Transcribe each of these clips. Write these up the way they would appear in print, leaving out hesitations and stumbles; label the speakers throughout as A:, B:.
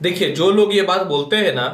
A: देखिए, जो लोग ये बात बोलते हैं ना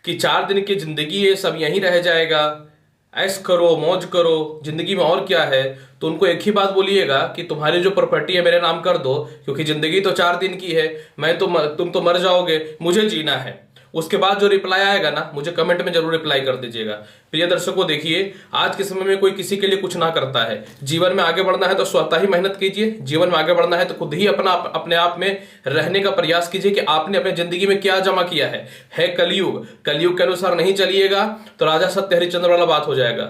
A: कि 4 दिन की जिंदगी ये सब यहीं रह जाएगा, ऐश करो मौज करो, जिंदगी में और क्या है, तो उनको एक ही बात बोलिएगा कि तुम्हारी जो प्रॉपर्टी है मेरे नाम कर दो, क्योंकि जिंदगी तो 4 दिन की है। तुम तो मर जाओगे, मुझे जीना है। उसके बाद जो रिप्लाई आएगा ना, मुझे कमेंट में जरूर रिप्लाई कर दीजिएगा। प्रिय दर्शकों, देखिए, आज के समय में कोई किसी के लिए कुछ ना करता है। जीवन में आगे बढ़ना है तो स्वतः ही मेहनत कीजिए। जीवन में आगे बढ़ना है तो खुद ही अपने आप में रहने का प्रयास कीजिए कि आपने अपनी जिंदगी में क्या जमा किया है कलयुग। कलयुग के अनुसार नहीं चलिएगा तो राजा सत्य हरिश्चंद्र वाला बात हो जाएगा।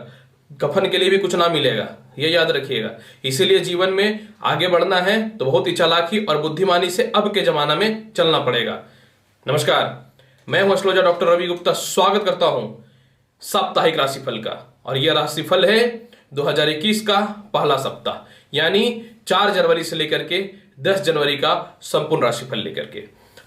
A: कफन के लिए भी कुछ ना मिलेगा, ये याद रखिएगा। इसीलिए जीवन में आगे बढ़ना है तो बहुत ही चालाकी और बुद्धिमानी से अब के जमाना में चलना पड़ेगा। नमस्कार, मैं हूं एस्ट्रोलॉजर डॉक्टर रवि गुप्ता। स्वागत करता हूं साप्ताहिक राशिफल का, और यह राशिफल है 2021 का पहला सप्ताह, यानी 4 जनवरी से लेकर के 10 जनवरी का संपूर्ण राशिफल लेकर के।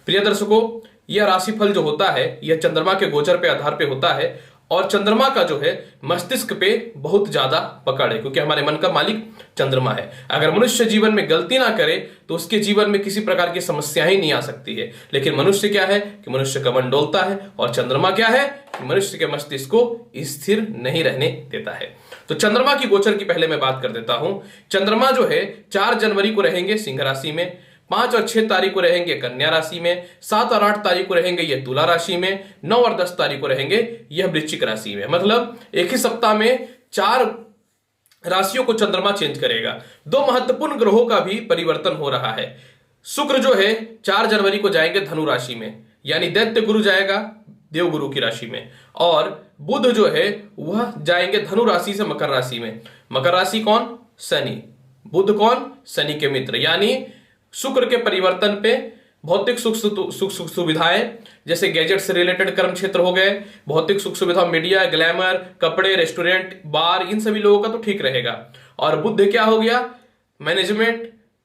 A: प्रिय दर्शकों, यह राशिफल जो होता है यह चंद्रमा के गोचर पे आधार पे होता है, और चंद्रमा का जो है मस्तिष्क पे बहुत ज्यादा पकड़ है, क्योंकि हमारे मन का मालिक चंद्रमा है। अगर मनुष्य जीवन में गलती ना करे तो उसके जीवन में किसी प्रकार की समस्या ही नहीं आ सकती है। लेकिन मनुष्य क्या है कि मनुष्य का मन डोलता है, और चंद्रमा क्या है कि मनुष्य के मस्तिष्क को स्थिर नहीं रहने देता है। तो चंद्रमा की गोचर की पहले मैं बात कर देता हूं। चंद्रमा जो है 4 जनवरी को रहेंगे सिंह राशि में, 5 और 6 तारीख को रहेंगे कन्या राशि में, 7 और 8 तारीख को रहेंगे ये तुला राशि में, 9 और 10 तारीख को रहेंगे यह वृश्चिक राशि में। मतलब एक ही सप्ताह में 4 राशियों को चंद्रमा चेंज करेगा। 2 महत्वपूर्ण ग्रहों का भी परिवर्तन हो रहा है। शुक्र जो है 4 जनवरी को जाएंगे धनु राशि में, यानी दैत्य गुरु जाएगा देवगुरु की राशि में, और बुध जो है वह जाएंगे धनु राशि से मकर राशि में। मकर राशि कौन? शनि। बुध कौन? शनि के मित्र। यानी शुक्र के परिवर्तन पे भौतिक सुख सुविधाएं, जैसे गैजेट से रिलेटेड कर्म क्षेत्र हो गए, भौतिक सुख सुविधा, मीडिया, ग्लैमर, कपड़े, रेस्टोरेंट, बार, इन सभी लोगों का तो ठीक रहेगा। और बुद्ध क्या हो गया? Management,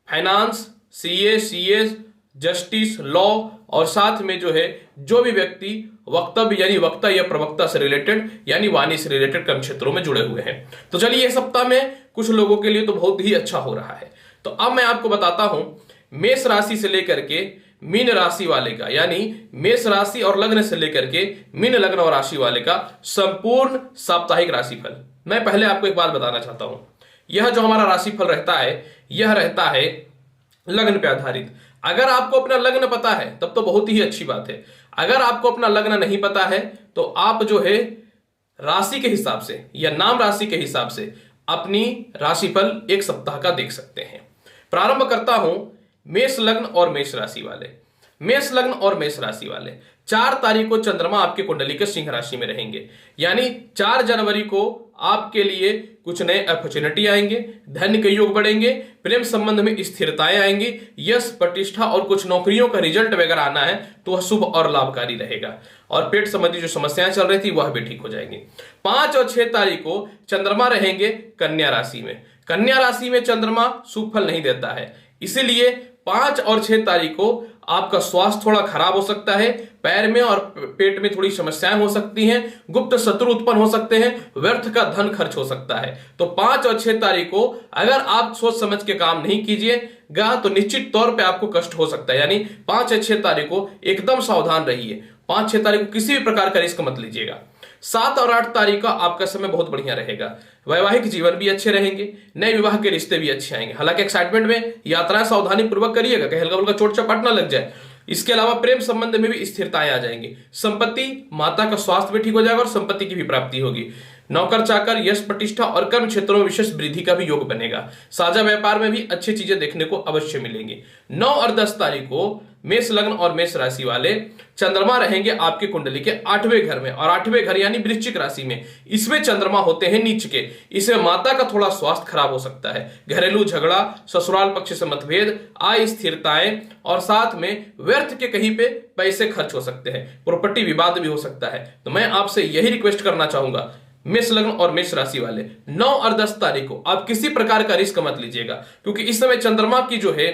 A: finance, CA, justice, law, और साथ में जो है जो भी व्यक्ति वक्तव्य यानी वक्ता या प्रवक्ता से रिलेटेड यानी वाणी से रिलेटेड कर्म क्षेत्रों में जुड़े हुए हैं। तो चलिए, इस सप्ताह में कुछ लोगों के लिए तो बहुत ही अच्छा हो रहा है। तो अब मैं आपको बताता हूं मेष राशि से लेकर के मीन राशि वाले का, यानी मेष राशि और लग्न से लेकर के मीन लग्न और राशि वाले का संपूर्ण साप्ताहिक राशिफल। मैं पहले आपको एक बात बताना चाहता हूं। यह जो हमारा राशिफल रहता है यह रहता है लग्न पे आधारित। अगर आपको अपना लग्न पता है तब तो बहुत ही अच्छी बात है। अगर आपको अपना लग्न नहीं पता है तो आप जो है राशि के हिसाब से या नाम राशि के हिसाब से अपनी राशिफल एक सप्ताह का देख सकते हैं। प्रारंभ करता हूं मेष लग्न और मेष राशि वाले। मेष लग्न और मेष राशि वाले 4 तारीख को चंद्रमा आपके कुंडली के सिंह राशि में रहेंगे, यानी 4 जनवरी को आपके लिए कुछ नए अपॉर्चुनिटी आएंगे, धन के योग बढ़ेंगे, प्रेम संबंध में स्थिरताएं आएंगी, यश, प्रतिष्ठा और कुछ नौकरियों का रिजल्ट वगैरह आना है तो वह शुभ और लाभकारी रहेगा। और पेट संबंधी जो समस्याएं चल रही थी वह भी ठीक हो जाएंगी। 5 और 6 तारीख को चंद्रमा रहेंगे कन्या राशि में। कन्या राशि में चंद्रमा शुभ फल नहीं देता है, इसीलिए 5 और 6 तारीख को आपका स्वास्थ्य थोड़ा खराब हो सकता है, पैर में और पेट में थोड़ी समस्याएं हो सकती हैं, गुप्त शत्रु उत्पन्न हो सकते हैं, व्यर्थ का धन खर्च हो सकता है। तो 5 और 6 तारीख को अगर आप सोच समझ के काम नहीं कीजिएगा तो निश्चित तौर पे आपको कष्ट हो सकता है। यानी 5 या 6 तारीख को एकदम सावधान रहिए। 5-6 तारीख को किसी भी प्रकार का रिस्क मत लीजिएगा। 7 और 8 तारीख का आपका समय बहुत बढ़िया रहेगा। वैवाहिक जीवन भी अच्छे रहेंगे, नए विवाह के रिश्ते भी अच्छे आएंगे। हालांकि एक्साइटमेंट में यात्राएं सावधानी पूर्वक करिएगा कहीं हल्का फुल्का चोट चपाट ना लग जाए। इसके अलावा प्रेम संबंध में भी स्थिरताएं आ जाएंगी। संपत्ति, माता का स्वास्थ्य भी ठीक हो जाएगा और संपत्ति की भी प्राप्ति होगी। नौकर चाकर, यश, प्रतिष्ठा और कर्म क्षेत्रों में विशेष वृद्धि का भी योग बनेगा। साझा व्यापार में भी अच्छी चीजें देखने को अवश्य मिलेंगी। 9 और 10 तारीख को मेष लग्न और मेष राशि वाले चंद्रमा रहेंगे आपके कुंडली के 8वें घर में, और 8वें घर यानी वृश्चिक राशि में। इसमें चंद्रमा होते हैं नीच के। इसमें माता का थोड़ा स्वास्थ्य खराब हो सकता है, घरेलू झगड़ा, ससुराल पक्ष से मतभेद, अस्थिरताएं, और साथ में व्यर्थ के कहीं पे पैसे खर्च हो सकते हैं, प्रॉपर्टी विवाद भी हो सकता है। तो मैं आपसे यही रिक्वेस्ट करना चाहूंगा, मेष लग्न और मेष राशि वाले 9 और 10 तारीख को आप किसी प्रकार का रिस्क मत लीजिएगा, क्योंकि इस समय चंद्रमा की जो है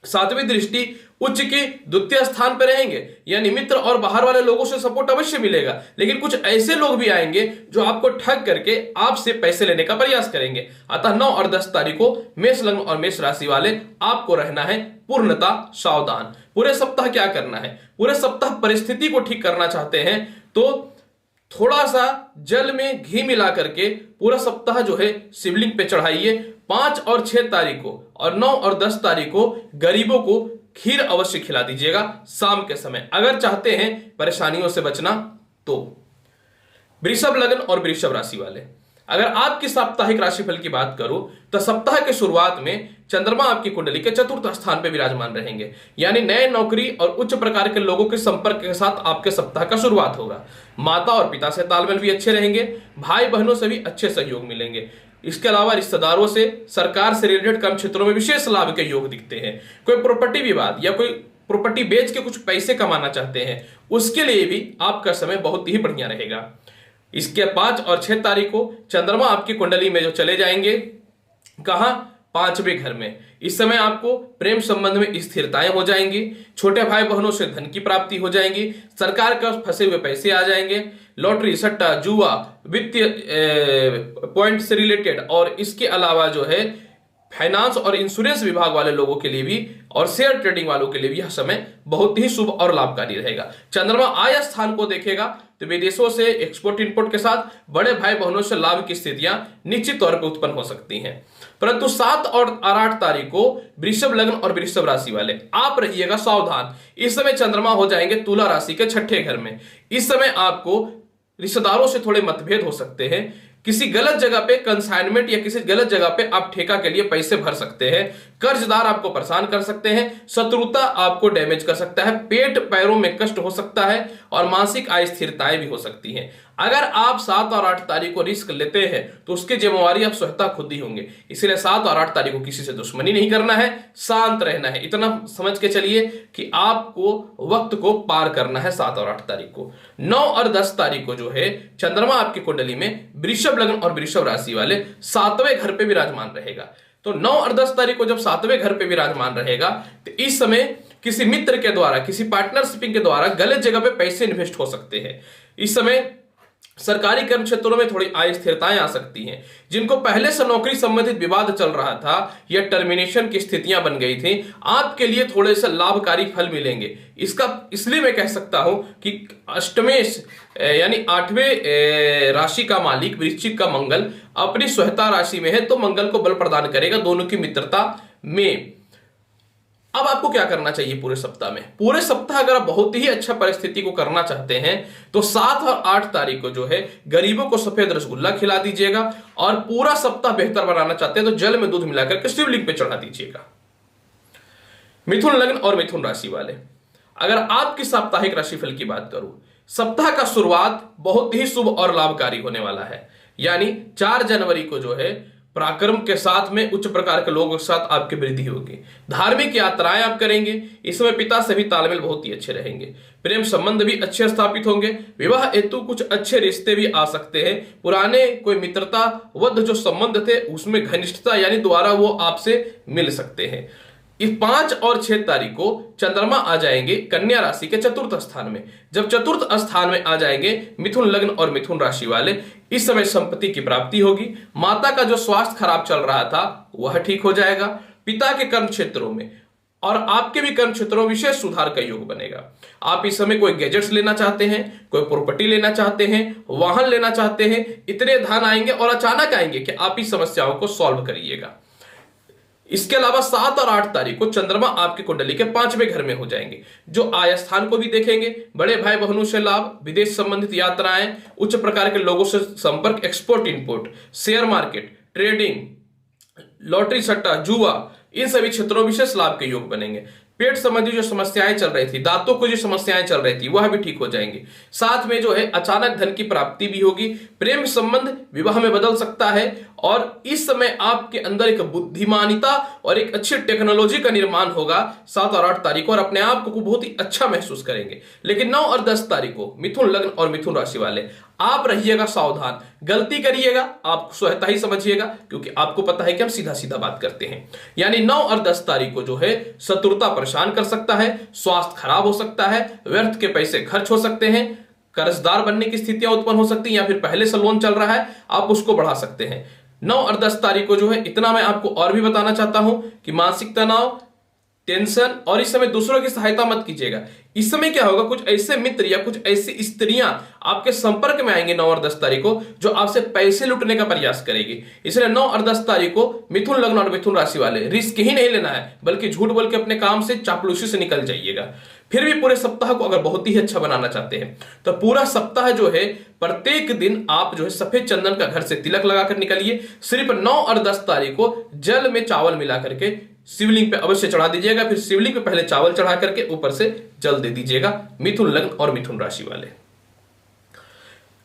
A: सातवीं दृष्टि उच्च के द्वितीय स्थान पर रहेंगे, यानी मित्र और बाहर वाले लोगों से सपोर्ट अवश्य मिलेगा, लेकिन कुछ ऐसे लोग भी आएंगे जो आपको ठग करके आपसे पैसे लेने का प्रयास करेंगे। अतः 9 और 10 तारीख को मेष लग्न और मेष राशि वाले आपको रहना है पूर्णतः सावधान। पूरे सप्ताह क्या करना है? पूरे सप्ताह परिस्थिति को ठीक करना चाहते हैं तो थोड़ा सा जल में घी मिला करके पूरा सप्ताह जो है शिवलिंग पे चढ़ाइए। 5 और 6 तारीख को और 9 और 10 तारीख को गरीबों को खीर अवश्य खिला दीजिएगा शाम के समय, अगर चाहते हैं परेशानियों से बचना तो। वृषभ लग्न और वृषभ राशि वाले, अगर आपकी साप्ताहिक राशिफल की बात करूं तो सप्ताह के शुरुआत में चंद्रमा आपकी कुंडली के चतुर्थ स्थान पर विराजमान रहेंगे, यानी नए नौकरी और उच्च प्रकार के लोगों के संपर्क के साथ आपके सप्ताह का शुरुआत होगा। माता और पिता से तालमेल भी अच्छे रहेंगे, भाई बहनों से भी अच्छे सहयोग मिलेंगे। इसके अलावा रिश्तेदारों से, सरकार से रिलेटेड कर्म क्षेत्रों में विशेष लाभ के योग दिखते हैं। कोई प्रॉपर्टी विवाद या कोई प्रॉपर्टी बेच के कुछ पैसे कमाना चाहते हैं, उसके लिए भी आपका समय बहुत ही बढ़िया रहेगा। इसके 5 और 6 तारीख को चंद्रमा आपकी कुंडली में जो चले जाएंगे, कहां? 5वें घर में। इस समय आपको प्रेम संबंध में स्थिरताएं हो जाएंगी, छोटे भाई बहनों से धन की प्राप्ति हो जाएंगी, सरकार का फंसे हुए पैसे आ जाएंगे, लॉटरी, सट्टा, जुआ, वित्तीय पॉइंट से रिलेटेड और इसके अलावा जो है फाइनेंस और इंश्योरेंस विभाग वाले लोगों के लिए भी और शेयर ट्रेडिंग वालों के लिए भी यह समय बहुत ही शुभ और लाभकारी रहेगा। चंद्रमा आय स्थान को देखेगा तो विदेशों से एक्सपोर्ट इंपोर्ट के साथ बड़े भाई बहनों से लाभ की स्थितियां निश्चित तौर पर उत्पन्न हो सकती हैं। परंतु 7 और 8 तारीख को वृषभ लग्न और वृषभ राशि वाले आप रहिएगा सावधान। इस समय चंद्रमा हो जाएंगे तुला राशि के 6ठे घर में। इस समय आपको रिश्तेदारों से थोड़े मतभेद हो सकते हैं, किसी गलत जगह पे कंसाइनमेंट या किसी गलत जगह पे आप ठेका के लिए पैसे भर सकते हैं, कर्जदार आपको परेशान कर सकते हैं, शत्रुता आपको डैमेज कर सकता है, पेट पैरों में कष्ट हो सकता है और मानसिक अस्थिरताएं भी हो सकती हैं। अगर आप 7 और 8 तारीख को रिस्क लेते हैं तो उसकी जिम्मेवारी आप स्वतः खुद ही होंगे, इसलिए 7 और 8 तारीख को किसी से दुश्मनी नहीं करना है, शांत रहना है। इतना समझ के चलिए कि आपको वक्त को पार करना है 7 और 8 तारीख को। 9 और 10 तारीख को जो है चंद्रमा आपकी कुंडली में वृषभ लग्न और वृषभ राशि वाले 7वें घर पे विराजमान रहेगा। तो 9 और 10 तारीख को जब 7वें घर पे विराजमान रहेगा तो इस समय किसी मित्र के द्वारा, किसी पार्टनरशिपिंग के द्वारा गलत जगह पे पैसे इन्वेस्ट हो सकते हैं। इस समय सरकारी कर्म क्षेत्रों में थोड़ी अस्थिरताएं आ सकती हैं। जिनको पहले से नौकरी संबंधित विवाद चल रहा था या टर्मिनेशन की स्थितियां बन गई थी, आपके लिए थोड़े से लाभकारी फल मिलेंगे। इसका इसलिए मैं कह सकता हूं कि अष्टमेश यानी 8वें राशि का मालिक वृश्चिक का मंगल अपनी स्वहता राशि में है, तो मंगल को बल प्रदान करेगा दोनों की मित्रता में। अब आपको क्या करना चाहिए पूरे सप्ताह में? पूरे सप्ताह अगर आप बहुत ही अच्छा परिस्थिति को करना चाहते हैं तो 7 और 8 तारीख को जो है गरीबों को सफेद रसगुल्ला खिला दीजिएगा, और पूरा सप्ताह बेहतर बनाना चाहते हैं तो जल में दूध मिलाकर के शिवलिंग पे चढ़ा दीजिएगा। मिथुन लग्न और मिथुन राशि वाले, अगर आपकी साप्ताहिक राशिफल की बात करूं, सप्ताह का शुरुआत बहुत ही शुभ और लाभकारी होने वाला है। यानी 4 जनवरी को जो है पराक्रम के साथ में उच्च प्रकार के लोगों के साथ आपकी वृद्धि होगी। धार्मिक यात्राएं आप करेंगे। इस समय पिता से भी तालमेल बहुत ही अच्छे रहेंगे। प्रेम संबंध भी अच्छे स्थापित होंगे। विवाह हेतु कुछ अच्छे रिश्ते भी आ सकते हैं। पुराने कोई मित्रता वध जो संबंध थे उसमें घनिष्ठता यानी द्वारा वो आपसे मिल सकते हैं। इस 5 और 6 तारीख को चंद्रमा आ जाएंगे कन्या राशि के चतुर्थ स्थान में। जब चतुर्थ स्थान में आ जाएंगे मिथुन लग्न और मिथुन राशि वाले, इस समय संपत्ति की प्राप्ति होगी। माता का जो स्वास्थ्य खराब चल रहा था वह ठीक हो जाएगा। पिता के कर्म क्षेत्रों में और आपके भी कर्म क्षेत्रों में विशेष सुधार का योग बनेगा। आप इस समय कोई गैजेट्स लेना चाहते हैं, कोई प्रॉपर्टी लेना चाहते हैं, वाहन लेना चाहते हैं, इतने धन आएंगे और अचानक आएंगे कि आप इस समस्याओं को सॉल्व करिएगा। इसके अलावा 7 और 8 तारीख को चंद्रमा आपकी कुंडली के 5वें घर में हो जाएंगे, जो आय स्थान को भी देखेंगे। बड़े भाई बहनों से लाभ, विदेश संबंधित यात्राएं, उच्च प्रकार के लोगों से संपर्क, export import, share market, trading, lottery, सट्टा, जुआ, इन सभी क्षेत्रों में विशेष लाभ के योग बनेंगे। पेट संबंधी जो समस्याएं चल रही थी, दांतों को जो समस्याएं चल रही थी वह भी ठीक हो जाएंगी। साथ में जो है अचानक धन की प्राप्ति भी होगी। प्रेम संबंध विवाह में बदल सकता है और इस समय आपके अंदर एक बुद्धिमानिता और एक अच्छी टेक्नोलॉजी का निर्माण होगा 7 और 8 तारीख को, और अपने आप को बहुत ही अच्छा महसूस करेंगे। लेकिन 9 और 10 तारीख को मिथुन लग्न और मिथुन राशि वाले आप रहिएगा सावधान, गलती करिएगा आप स्वतः ही समझिएगा, क्योंकि आपको पता है कि हम सीधा सीधा बात करते हैं। यानी 9 और 10 तारीख को जो है शत्रुता परेशान कर सकता है, स्वास्थ्य खराब हो सकता है, व्यर्थ के पैसे खर्च हो सकते हैं, कर्जदार बनने की स्थितियां उत्पन्न हो सकती हैं, या फिर पहले से लोन चल रहा है आप उसको बढ़ा सकते हैं। 9 और 10 तारीख को जो है इतना मैं आपको और भी बताना चाहता हूं कि मानसिक तनाव, टेंशन और इस समय दूसरों की सहायता मत कीजिएगा। इस समय क्या होगा, कुछ ऐसे मित्र या कुछ ऐसी स्त्रियां आपके संपर्क में आएंगे 9 और 10 तारीख को, जो आपसे पैसे लूटने का प्रयास करेगी। इसलिए 9 और 10 तारीख को मिथुन लग्न और मिथुन राशि वाले रिस्क ही नहीं लेना है, बल्कि झूठ बोल के अपने काम से, चापलूसी से निकल जाइएगा। फिर भी पूरे सप्ताह को अगर बहुत ही अच्छा बनाना चाहते हैं तो पूरा सप्ताह जो है प्रत्येक दिन आप जो है सफेद चंदन का घर से तिलक लगाकर निकलिए। सिर्फ 9 और 10 तारीख को जल में चावल मिला करके शिवलिंग पे अवश्य चढ़ा दीजिएगा। फिर शिवलिंग पे पहले चावल चढ़ा करके ऊपर से जल दे दीजिएगा। मिथुन लग्न और मिथुन राशि वाले।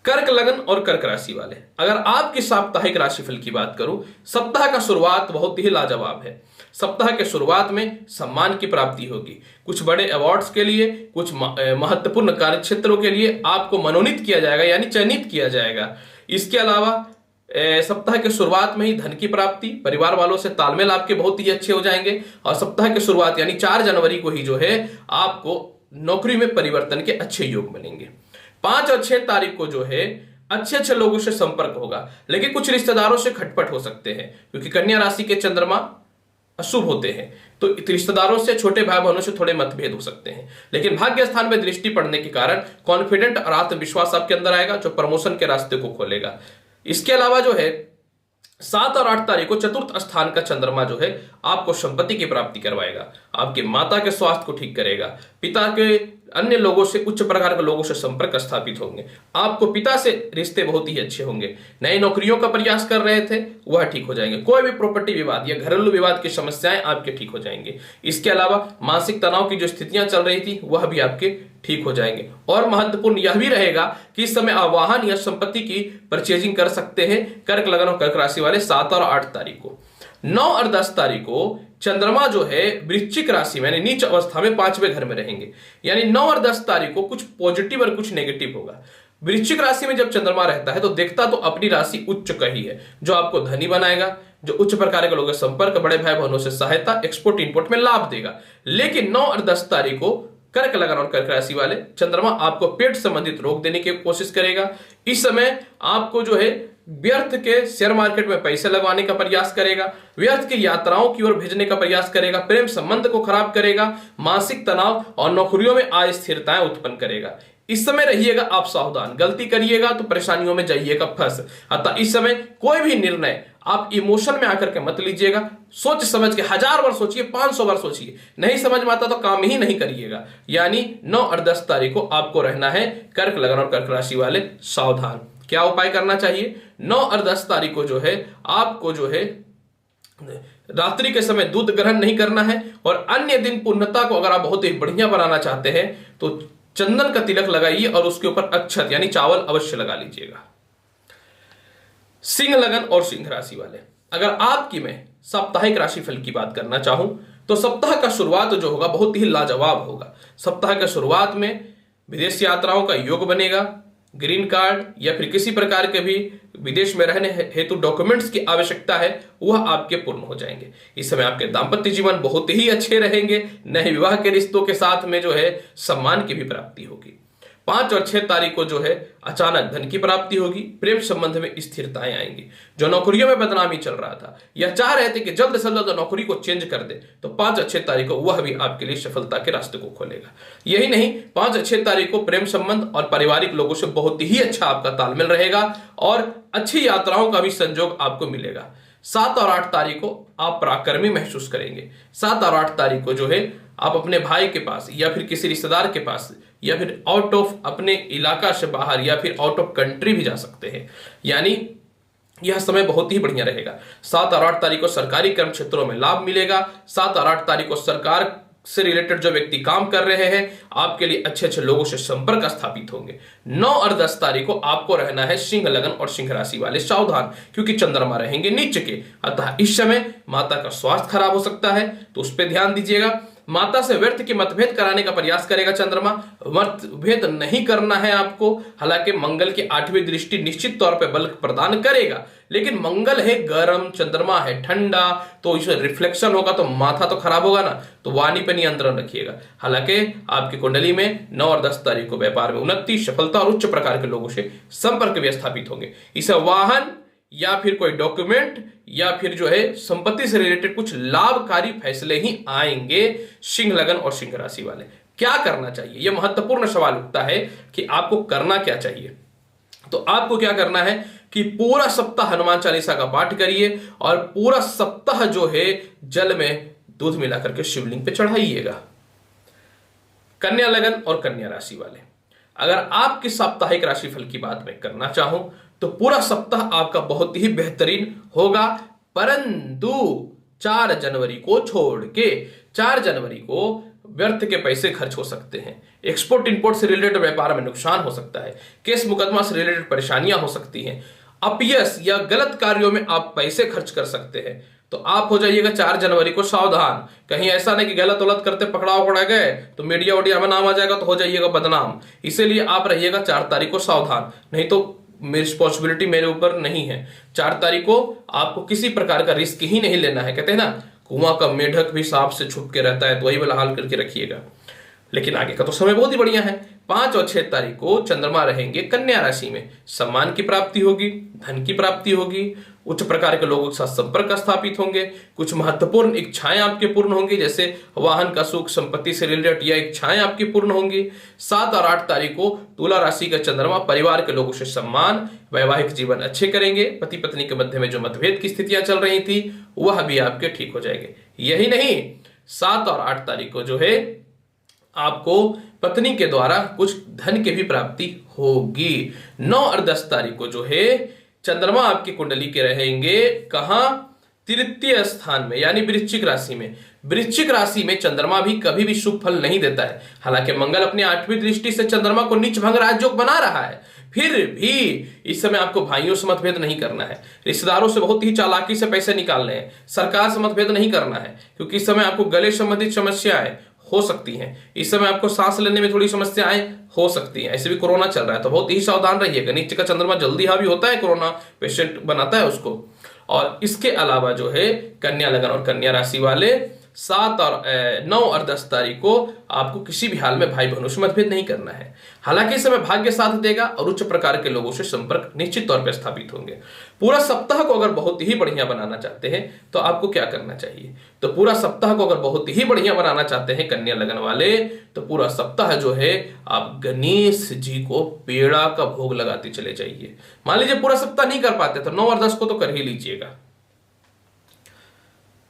A: कर्क लग्न और कर्क राशि वाले, अगर आपकी साप्ताहिक राशिफल की बात करूं, सप्ताह का शुरुआत बहुत ही लाजवाब है। सप्ताह के शुरुआत में सम्मान की प्राप्ति होगी, कुछ बड़े अवार्ड्स के लिए, कुछ महत्वपूर्ण कार्य क्षेत्रों के लिए आपको मनोनीत किया जाएगा, यानी चयनित किया जाएगा। इसके अलावा सप्ताह के शुरुआत में ही धन की प्राप्ति, परिवार वालों से तालमेल आपके बहुत ही अच्छे हो जाएंगे। और सप्ताह के शुरुआत यानी 4 जनवरी को ही जो है आपको नौकरी में परिवर्तन के अच्छे योग बनेंगे। 5 और 6 तारीख को जो है अच्छे अच्छे लोगों से संपर्क होगा, लेकिन कुछ रिश्तेदारों से खटपट हो सकते हैं, क्योंकि कन्या राशि के चंद्रमा अशुभ होते हैं, तो रिश्तेदारों से, छोटे भाई बहनों से थोड़े मतभेद हो सकते हैं। लेकिन भाग्य स्थान में दृष्टि पड़ने के कारण कॉन्फिडेंट और आत्मविश्वास आपके अंदर आएगा, जो प्रमोशन के रास्ते को खोलेगा। इसके अलावा जो है 7 और 8 तारीख को चतुर्थ स्थान का चंद्रमा जो है आपको संपत्ति की प्राप्ति करवाएगा, आपके माता के स्वास्थ्य को ठीक करेगा, पिता के अन्य लोगों से, उच्च प्रकार के लोगों से संपर्क स्थापित होंगे, आपको पिता से रिश्ते बहुत ही अच्छे होंगे। नई नौकरियों का प्रयास कर रहे थे वह ठीक हो जाएंगे, कोई भी प्रॉपर्टी विवाद या घरेलू विवाद की समस्याएं आपके ठीक हो जाएंगे। इसके अलावा मानसिक तनाव की जो स्थितियां चल रही थी वह भी आपके ठीक हो जाएंगे। और महत्वपूर्ण यह भी रहेगा कि इस समय आप वाहन या संपत्ति की परचेजिंग कर सकते हैं कर्क लग्न और कर्क राशि वाले 7 और 8 तारीख को। 9 और 10 तारीख को चंद्रमा जो है वृश्चिक राशि में यानी नीच अवस्था में 5वें घर में रहेंगे। यानी 9 और 10 तारीख को कुछ पॉजिटिव और कुछ नेगेटिव होगा। वृश्चिक राशि में जब चंद्रमा रहता है तो देखता तो अपनी राशि उच्च का ही है, जो आपको धनी बनाएगा, जो उच्च प्रकार के लोगों से संपर्क, बड़े भाई बहनों से सहायता, एक्सपोर्ट इंपोर्ट में लाभ देगा। लेकिन 9 और 10 तारीख को कर्क लग्न और कर्क राशि वाले चंद्रमा आपको पेट संबंधित रोग देने की कोशिश करेगा। इस समय आपको जो है व्यर्थ के शेयर मार्केट में पैसे लगवाने का प्रयास करेगा, व्यर्थ की यात्राओं की ओर भेजने का प्रयास करेगा, प्रेम संबंध को खराब करेगा, मानसिक तनाव और नौकरियों में अस्थिरताएं उत्पन्न करेगा। इस समय रहिएगा आप सावधान, गलती करिएगा तो परेशानियों में जाइएगा फंस। अतः इस समय कोई भी निर्णय आप इमोशन में आकर के मत लीजिएगा, सोच समझ के 1000 बार सोचिए, 500 बार सोचिए, नहीं समझ में आता तो काम ही नहीं करिएगा। यानी 9 और 10 तारीख को आपको रहना है कर्क लग्न और कर्क राशि वाले सावधान। क्या उपाय करना चाहिए? 9 और 10 तारीख को जो है आपको जो है रात्रि के समय दूध ग्रहण नहीं करना है, और अन्य दिन पूर्णता को अगर आप बहुत ही बढ़िया बनाना चाहते हैं तो चंदन का तिलक लगाइए और उसके ऊपर अक्षत यानी चावल अवश्य लगा लीजिएगा। सिंह लगन और सिंह राशि वाले, अगर आपकी मैं साप्ताहिक राशिफल की बात करना चाहूं तो सप्ताह का शुरुआत जो होगा बहुत ही लाजवाब होगा। सप्ताह के शुरुआत में विदेश यात्राओं का योग बनेगा, ग्रीन कार्ड या फिर किसी प्रकार के भी विदेश में रहने हेतु डॉक्यूमेंट्स की आवश्यकता है वह आपके पूर्ण हो जाएंगे। इस समय आपके दाम्पत्य जीवन बहुत ही अच्छे रहेंगे, नए विवाह के रिश्तों के साथ में जो है सम्मान की भी प्राप्ति होगी। 5 और 6 तारीख को जो है अचानक धन की प्राप्ति होगी, प्रेम संबंध में स्थिरताएं आएंगी। जो नौकरियों में बदनामी चल रहा था या चाह रहे थे कि जल्द से जल्द नौकरी को चेंज कर दे, तो 5 और 6 तारीख को वह भी आपके लिए सफलता के रास्ते को खोलेगा। यही नहीं, 5 और 6 तारीख को प्रेम संबंध और पारिवारिक लोगों से बहुत ही अच्छा आपका तालमेल रहेगा और अच्छी यात्राओं का भी संयोग आपको मिलेगा। 7 और 8 तारीख को आप पराक्रमी महसूस करेंगे। 7 और 8 तारीख को जो है आप अपने भाई के पास या फिर किसी रिश्तेदार के पास या फिर आउट ऑफ अपने इलाका से बाहर या फिर आउट ऑफ कंट्री भी जा सकते हैं। यानी यह समय बहुत ही बढ़िया रहेगा। 7 और 8 तारीख को सरकारी कर्म क्षेत्रों में लाभ मिलेगा। 7 और 8 तारीख को सरकार से रिलेटेड जो व्यक्ति काम कर रहे हैं आपके लिए अच्छे अच्छे लोगों से संपर्क स्थापित होंगे। 9 और 10 तारीख को आपको रहना है सिंह लगन और सिंह राशि वाले सावधान, क्योंकि चंद्रमा रहेंगे नीच के। अतः इस समय माता का स्वास्थ्य खराब हो सकता है, तो उस पर ध्यान दीजिएगा। माता से व्यर्थ की मतभेद कराने का प्रयास करेगा चंद्रमा। मतभेद नहीं करना है आपको। हालांकि मंगल की 8वीं दृष्टि निश्चित तौर पे बल प्रदान करेगा, लेकिन मंगल है गर्म, चंद्रमा है ठंडा, तो इसे रिफ्लेक्शन होगा तो माथा तो खराब होगा ना, तो वाणी पे नियंत्रण रखिएगा। हालांकि आपकी कुंडली में 9 और 10 तारीख को व्यापार में उन्नति, सफलता और उच्च प्रकार के लोगों से संपर्क भी स्थापित होंगे। इसे वाहन या फिर कोई डॉक्यूमेंट या फिर जो है संपत्ति से रिलेटेड कुछ लाभकारी फैसले ही आएंगे। सिंह लगन और सिंह राशि वाले क्या करना चाहिए, यह महत्वपूर्ण सवाल उठता है कि आपको करना क्या चाहिए। तो आपको क्या करना है कि पूरा सप्ताह हनुमान चालीसा का पाठ करिए और पूरा सप्ताह जो है जल में दूध मिलाकर के शिवलिंग पे चढ़ाइएगा। कन्या लगन और कन्या राशि वाले, अगर आपकी साप्ताहिक राशिफल की बात मैं करना चाहूं तो पूरा सप्ताह आपका बहुत ही बेहतरीन होगा, परंतु 4 जनवरी को छोड़ के 4 जनवरी को व्यर्थ के पैसे खर्च हो सकते हैं। एक्सपोर्ट इंपोर्ट से रिलेटेड व्यापार में नुकसान हो सकता है, केस मुकदमा से रिलेटेड परेशानियां हो सकती हैं, अपयश या गलत कार्यों में आप पैसे खर्च कर सकते हैं। तो आप हो जाइएगा 4 जनवरी को सावधान। कहीं ऐसा नहीं कि गलत वलत करते पकड़ा गए तो मीडिया वोडिया में नाम आ जाएगा तो हो जाइएगा बदनाम। इसीलिए आप रहिएगा 4 तारीख को सावधान, नहीं तो मेरी रिस्पॉन्सिबिलिटी मेरे ऊपर नहीं है। 4 तारीख को आपको किसी प्रकार का रिस्क ही नहीं लेना है। कहते हैं ना, कुआं का मेढक भी सांप से छुप के रहता है, तो वही वाला हाल करके रखिएगा। लेकिन आगे का तो समय बहुत ही बढ़िया है। 5 और 6 तारीख को चंद्रमा रहेंगे कन्या राशि में, सम्मान की प्राप्ति होगी, धन की प्राप्ति होगी, उच्च प्रकार के लोगों के साथ संपर्क स्थापित होंगे, कुछ महत्वपूर्ण इच्छाएं आपके पूर्ण होंगी, जैसे वाहन का सुख, संपत्ति से रिलेटेड या इच्छाएं आपकी पूर्ण होंगी। 7 और 8 तारीख को तुला राशि का चंद्रमा परिवार के लोगों से सम्मान, वैवाहिक जीवन अच्छे करेंगे। पति पत्नी के मध्य में जो मतभेद की स्थितियां चल रही थी वह भी आपके ठीक हो जाएंगे। यही नहीं, 7 और 8 तारीख को जो है आपको पत्नी के द्वारा कुछ धन की भी प्राप्ति होगी। 9 और 10 तारीख को जो है चंद्रमा आपकी कुंडली के रहेंगे कहां, तृतीय स्थान में, यानी वृश्चिक राशि में। वृश्चिक राशि में चंद्रमा भी कभी भी शुभ फल नहीं देता है। हालांकि मंगल अपनी 8वीं दृष्टि से चंद्रमा को नीच भंग राजयोग बना रहा है, फिर भी इस समय आपको भाइयों से मतभेद नहीं करना है, रिश्तेदारों से बहुत ही चालाकी से पैसे निकालने हैं, सरकार से मतभेद नहीं करना है, क्योंकि इस समय आपको गले संबंधित समस्याएं हो सकती हैं। इस समय आपको सांस लेने में थोड़ी समस्याएं हो सकती हैं। ऐसे भी कोरोना चल रहा है तो बहुत ही सावधान रहिएगा। नीचे का चंद्रमा जल्दी हावी होता है, कोरोना पेशेंट बनाता है उसको। और इसके अलावा जो है कन्या लगन और कन्या राशि वाले 7 और 9 और 10 तारीख को आपको किसी भी हाल में भाई बहनों से मतभेद नहीं करना है। हालांकि इस समय भाग्य साथ देगा और उच्च प्रकार के लोगों से संपर्क निश्चित तौर पर स्थापित होंगे। पूरा सप्ताह को अगर बहुत ही बढ़िया बनाना चाहते हैं तो आपको क्या करना चाहिए, तो पूरा सप्ताह को अगर बहुत ही बढ़िया बनाना चाहते हैं कन्या लगन वाले, तो पूरा सप्ताह जो है आप गणेश जी को पेड़ा का भोग लगाते चले जाइए। मान लीजिए पूरा सप्ताह नहीं कर पाते तो 9 और 10 को तो कर ही लीजिएगा।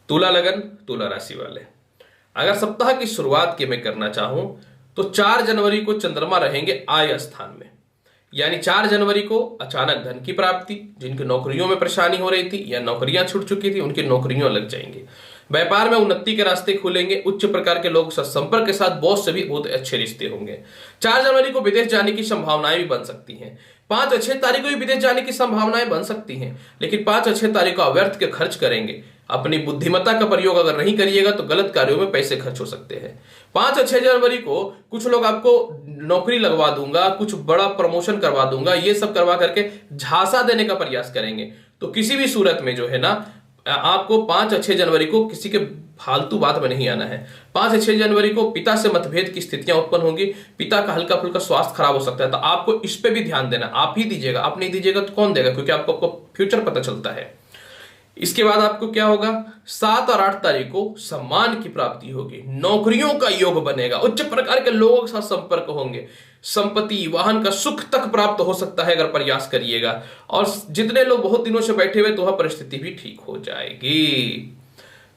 A: तुला लगन तुला राशि वाले, अगर सप्ताह की शुरुआत की मैं करना चाहूं तो 4 जनवरी को चंद्रमा रहेंगे आय स्थान में, यानी 4 जनवरी को अचानक धन की प्राप्ति, जिनकी नौकरियों में परेशानी हो रही थी या नौकरियां छूट चुकी थी उनकी नौकरियों लग जाएंगी। व्यापार में उन्नति के रास्ते खुलेंगे, उच्च प्रकार के लोग संपर्क के साथ बॉस से भी बहुत अच्छे रिश्ते होंगे। 4 जनवरी को विदेश जाने की संभावनाएं भी बन सकती हैं। 5 और 6 तारीख को भी विदेश जाने की संभावनाएं बन सकती हैं, लेकिन 5 और 6 तारीख को अव्यर्थ के खर्च करेंगे। अपनी बुद्धिमत्ता का प्रयोग अगर नहीं करिएगा तो गलत कार्यों में पैसे खर्च हो सकते हैं। 5 और 6 जनवरी को कुछ लोग आपको नौकरी लगवा दूंगा, कुछ बड़ा प्रमोशन करवा दूंगा, ये सब करवा करके झांसा देने का प्रयास करेंगे। तो किसी भी सूरत में जो है ना, आपको 5 और 6 जनवरी को किसी के फालतू बात में नहीं आना है। 5 और 6 जनवरी को पिता से मतभेद की स्थितियां उत्पन्न होंगी, पिता का हल्का फुल्का स्वास्थ्य खराब हो सकता है, तो आपको इस पे भी ध्यान देना। आप ही दीजिएगा, आप नहीं दीजिएगा तो कौन देगा, क्योंकि आपको फ्यूचर पता चलता है। इसके बाद आपको क्या होगा, 7 और 8 तारीख को सम्मान की प्राप्ति होगी, नौकरियों का योग बनेगा, उच्च प्रकार के लोगों के साथ संपर्क होंगे, संपत्ति वाहन का सुख तक प्राप्त हो सकता है अगर प्रयास करिएगा। और जितने लोग बहुत दिनों से बैठे हुए तो वह परिस्थिति भी ठीक हो जाएगी।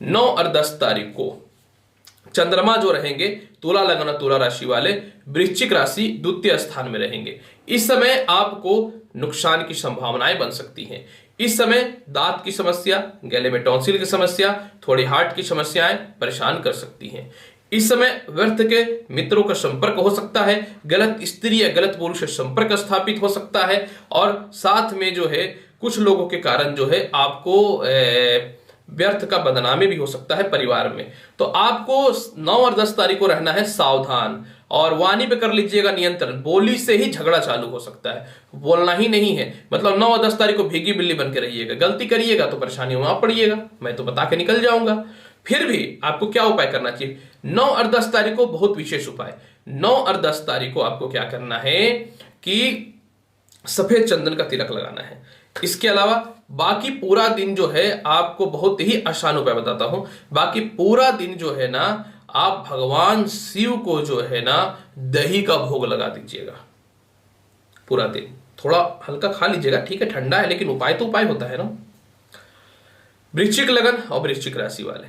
A: 9 और 10 तारीख को चंद्रमा जो रहेंगे तुला लगन तुला राशि वाले वृश्चिक राशि द्वितीय स्थान में रहेंगे। इस समय आपको नुकसान की संभावनाएं बन सकती हैं। इस समय दांत की समस्या, गले में टॉन्सिल की समस्या, थोड़ी हार्ट की समस्याएं परेशान कर सकती हैं। इस समय व्यर्थ के मित्रों का संपर्क हो सकता है, गलत स्त्री या गलत पुरुष से संपर्क स्थापित हो सकता है, और साथ में जो है कुछ लोगों के कारण जो है आपको व्यर्थ का बदनामी भी हो सकता है परिवार में। तो आपको 9 और 10 तारीख को रहना है सावधान, और वाणी पे कर लीजिएगा नियंत्रण। बोली से ही झगड़ा चालू हो सकता है, बोलना ही नहीं है। मतलब 9 और 10 तारीख को भीगी बिल्ली बन के रहिएगा, गलती करिएगा तो परेशानियों में आप पड़िएगा, मैं तो बता के निकल जाऊंगा। फिर भी आपको क्या उपाय करना चाहिए? 9 और 10 तारीख को बहुत विशेष उपाय। 9 और 10 तारीख को आपको क्या करना है कि सफेद चंदन का तिलक लगाना है। इसके अलावा बाकी पूरा दिन जो है आपको बहुत ही आसान उपाय बताता हूं। बाकी पूरा दिन जो है ना, आप भगवान शिव को जो है ना दही का भोग लगा दीजिएगा। पूरा दिन थोड़ा हल्का खा लीजिएगा, ठीक है, ठंडा है लेकिन उपाय तो उपाय होता है ना। वृश्चिक लगन और वृश्चिक राशि वाले,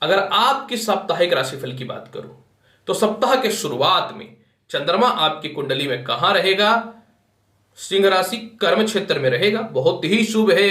A: अगर आपकी साप्ताहिक राशिफल की बात करूं तो सप्ताह के शुरुआत में चंद्रमा आपकी कुंडली में कहां रहेगा? सिंह राशि कर्म क्षेत्र में रहेगा, बहुत ही शुभ है।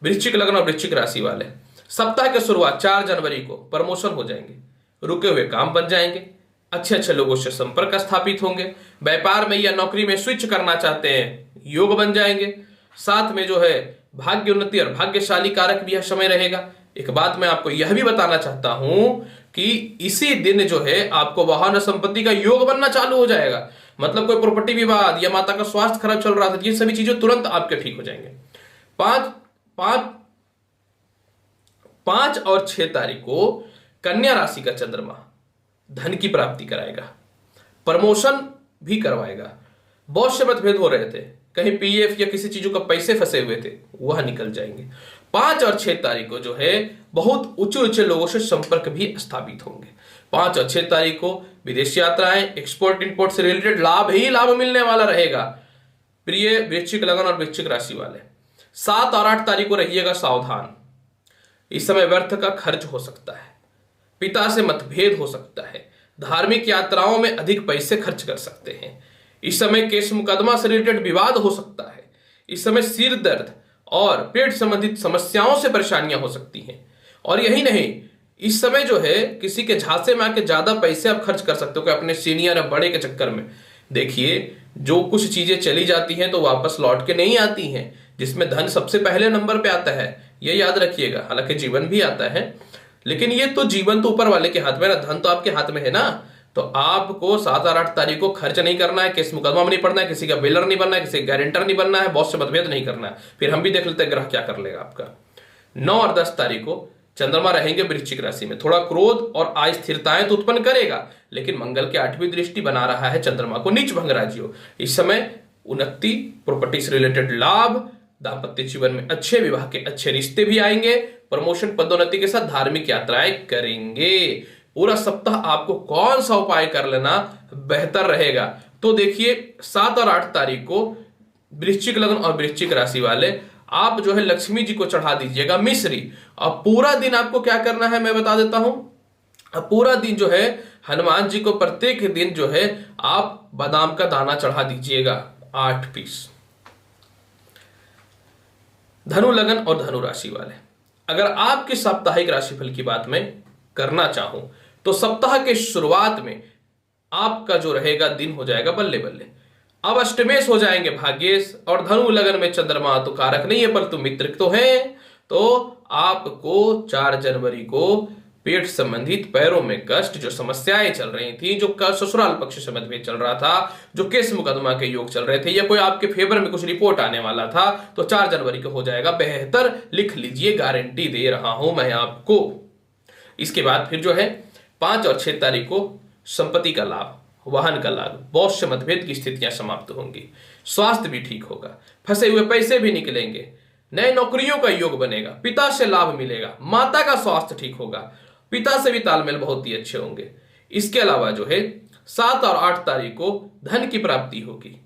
A: वृश्चिक लग्न और वृश्चिक राशि वाले, सप्ताह की शुरुआत 4 जनवरी को प्रमोशन हो जाएंगे, रुके हुए काम बन जाएंगे, अच्छे अच्छे लोगों से संपर्क स्थापित होंगे, व्यापार में या नौकरी में स्विच करना चाहते हैं, योग बन जाएंगे। साथ में जो है भाग्य उन्नति और भाग्यशाली कारक भी यह समय रहेगा। एक बात मैं आपको यह भी बताना चाहता हूं कि इसी दिन जो है आपको वाहन संपत्ति का योग बनना चालू हो जाएगा। मतलब कोई प्रॉपर्टी विवाद या माता का स्वास्थ्य खराब चल रहा था, ये सभी चीजें तुरंत आपके ठीक हो जाएंगे। 5 और 6 तारीख को कन्या राशि का चंद्रमा धन की प्राप्ति कराएगा, प्रमोशन भी करवाएगा। बहुत से मतभेद हो रहे थे, कहीं पीएफ या किसी चीजों का पैसे फंसे हुए थे, वह निकल जाएंगे। 5 और 6 तारीख को जो है बहुत ऊंचे ऊंचे लोगों से संपर्क भी स्थापित होंगे। 5 और 6 तारीख को विदेश यात्राएं, एक्सपोर्ट इंपोर्ट से रिलेटेड लाभ ही लाभ मिलने वाला रहेगा। प्रिय वृश्चिक लगन और वृश्चिक राशि वाले, 7 और 8 तारीख को रहिएगा सावधान। इस समय व्यर्थ का खर्च हो सकता है, पिता से मतभेद हो सकता है, धार्मिक यात्राओं में अधिक पैसे खर्च कर सकते हैं। इस समय केस मुकदमा से रिलेटेड विवाद हो सकता है। इस समय सिर दर्द और पेट संबंधित समस्याओं से परेशानियां हो सकती हैं। और यही नहीं, इस समय जो है किसी के झांसे में आके ज्यादा पैसे आप खर्च कर सकते हो कि अपने सीनियर या बड़े के चक्कर में। देखिए, जो कुछ चीजें चली जाती हैं तो वापस लौट के नहीं आती हैं, जिसमें धन सबसे पहले नंबर पे आता है, ये याद रखिएगा। हालांकि जीवन भी आता है, लेकिन ये तो जीवन तो ऊपर वाले के हाथ में ना, धन तो आपके हाथ में है ना। तो आपको 7 और 8 तारीख को खर्च नहीं करना है, केस मुकदमा में नहीं पड़ना है, किसी का बिलर नहीं बनना है, किसी का गारंटर नहीं बनना है, बॉस से मतभेद नहीं करना है। फिर हम भी देख लेते हैं ग्रह क्या कर लेगा आपका। 9 और 10 तारीख को चंद्रमा रहेंगे वृश्चिक राशि में, थोड़ा क्रोध और अस्थिरताएं तो उत्पन्न करेगा, लेकिन मंगल की 8वीं दृष्टि बना रहा है चंद्रमा को नीच भंग राजियो। इस समय उन्नति, प्रॉपर्टी से रिलेटेड लाभ, दाम्पत्य जीवन में अच्छे विवाह के अच्छे रिश्ते भी आएंगे, प्रमोशन पदोन्नति के साथ धार्मिक यात्राएं करेंगे। पूरा सप्ताह आपको कौन सा उपाय कर लेना बेहतर रहेगा? तो देखिए, 7 और 8 तारीख को वृश्चिक लग्न और वृश्चिक राशि वाले, आप जो है लक्ष्मी जी को चढ़ा दीजिएगा मिश्री। अब पूरा दिन आपको क्या करना है मैं बता देता हूं। अब पूरा दिन जो है हनुमान जी को प्रत्येक दिन जो है आप बादाम का दाना चढ़ा दीजिएगा 8 पीस। धनु लगन और धनु राशि वाले, अगर आपके साप्ताहिक राशिफल की बात मैं करना चाहूं तो सप्ताह के शुरुआत में आपका जो रहेगा दिन हो जाएगा बल्ले बल्ले। अब अष्टमेश हो जाएंगे भाग्येश, और धनु लगन में चंद्रमा तो कारक नहीं है परंतु मित्र तो है। तो आपको 4 जनवरी को पेट संबंधित, पैरों में कष्ट, जो समस्याएं चल रही थी, जो ससुराल पक्ष से मतभेद चल रहा था, जो केस मुकदमा के योग चल रहे थे, या कोई आपके फेवर में कुछ रिपोर्ट आने वाला था, तो 4 जनवरी को हो जाएगा बेहतर। लिख लीजिए, गारंटी दे रहा हूं मैं आपको। इसके बाद फिर जो है 5 और 6 तारीख को संपत्ति का लाभ, वाहन का लाभ, बॉस से मतभेद की स्थितियां समाप्त होंगी, स्वास्थ्य भी ठीक होगा, फंसे हुए पैसे भी निकलेंगे, नए नौकरियों का योग बनेगा, पिता से लाभ मिलेगा, माता का स्वास्थ्य ठीक होगा, पिता से भी तालमेल बहुत ही अच्छे होंगे। इसके अलावा जो है 7 और 8 तारीख को धन की प्राप्ति होगी।